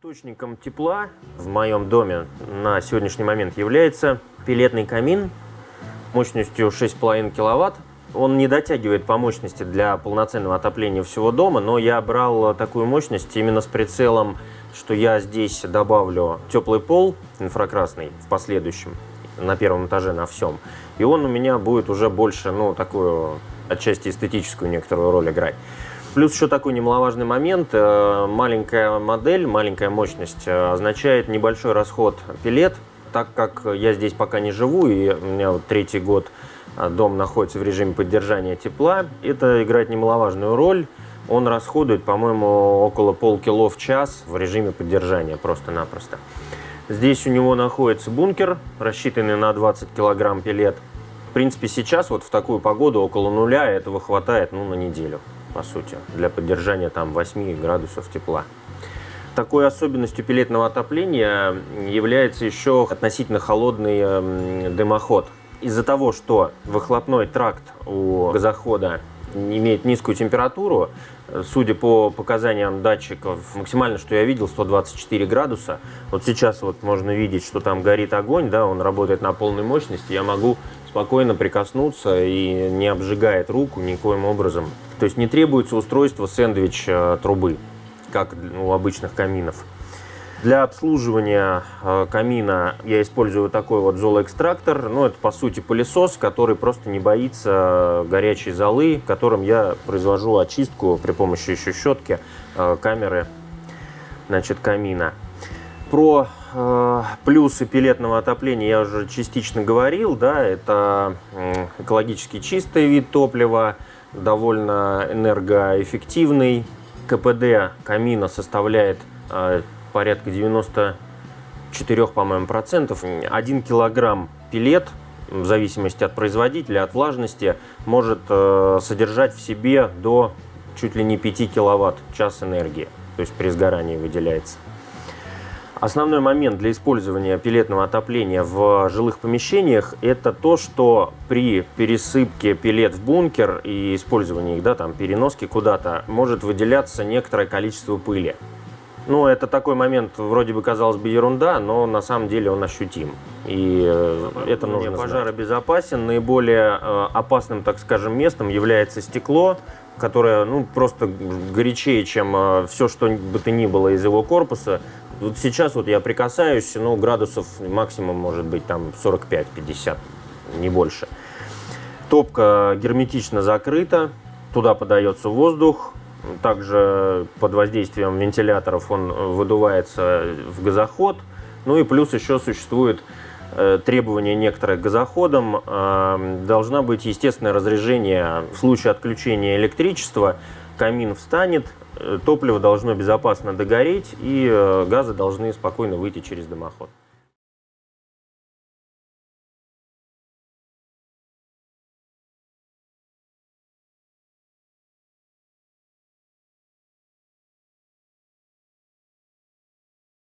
Источником тепла в моем доме на сегодняшний момент является пеллетный камин мощностью 6,5 киловатт. Он не дотягивает по мощности для полноценного отопления всего дома, но я брал такую мощность именно с прицелом, что я здесь добавлю теплый пол инфракрасный в последующем, на первом этаже на всем. И он у меня будет уже больше, такую отчасти эстетическую некоторую роль играть. Плюс еще такой немаловажный момент. Маленькая модель, маленькая мощность означает небольшой расход пеллет. Так как я здесь пока не живу, и у меня вот третий год дом находится в режиме поддержания тепла, это играет немаловажную роль. Он расходует, по-моему, около полкило в час в режиме поддержания просто-напросто. Здесь у него находится бункер, рассчитанный на 20 килограмм пеллет. В принципе, сейчас вот в такую погоду около нуля этого хватает на неделю, по сути, для поддержания там 8 градусов тепла. Такой особенностью пеллетного отопления является еще относительно холодный дымоход. Из-за того, что выхлопной тракт у газохода имеет низкую температуру, судя по показаниям датчиков, максимально, что я видел, 124 градуса. Вот сейчас вот можно видеть, что там горит огонь, да, он работает на полной мощности, я могу спокойно прикоснуться и не обжигает руку никоим образом. То есть не требуется устройство сэндвич трубы, как у обычных каминов. Для обслуживания камина я использую такой вот золоэкстрактор. Это по сути пылесос, который просто не боится горячей золы, которым я произвожу очистку при помощи еще щетки камеры, камина. Про плюсы пеллетного отопления я уже частично говорил. Да, это экологически чистый вид топлива, довольно энергоэффективный. КПД камина составляет порядка 94, по-моему, процентов. 1 килограмм пеллет, в зависимости от производителя, от влажности, может содержать в себе до чуть ли не 5 киловатт-час энергии, то есть при сгорании выделяется. Основной момент для использования пеллетного отопления в жилых помещениях – это то, что при пересыпке пеллет в бункер и использовании их, переноски куда-то, может выделяться некоторое количество пыли. Это такой момент, вроде бы, казалось бы, ерунда, но на самом деле он ощутим. И это нужно знать. Пожаробезопасен. Наиболее опасным, так скажем, местом является стекло, которое просто горячее, чем все, что бы то ни было из его корпуса. Вот сейчас я прикасаюсь, градусов максимум может быть там 45-50, не больше. Топка герметично закрыта, туда подается воздух. Также под воздействием вентиляторов он выдувается в газоход. И плюс еще существует требование некоторых к газоходам. Должна быть естественное разряжение в случае отключения электричества. Камин встанет, топливо должно безопасно догореть и газы должны спокойно выйти через дымоход.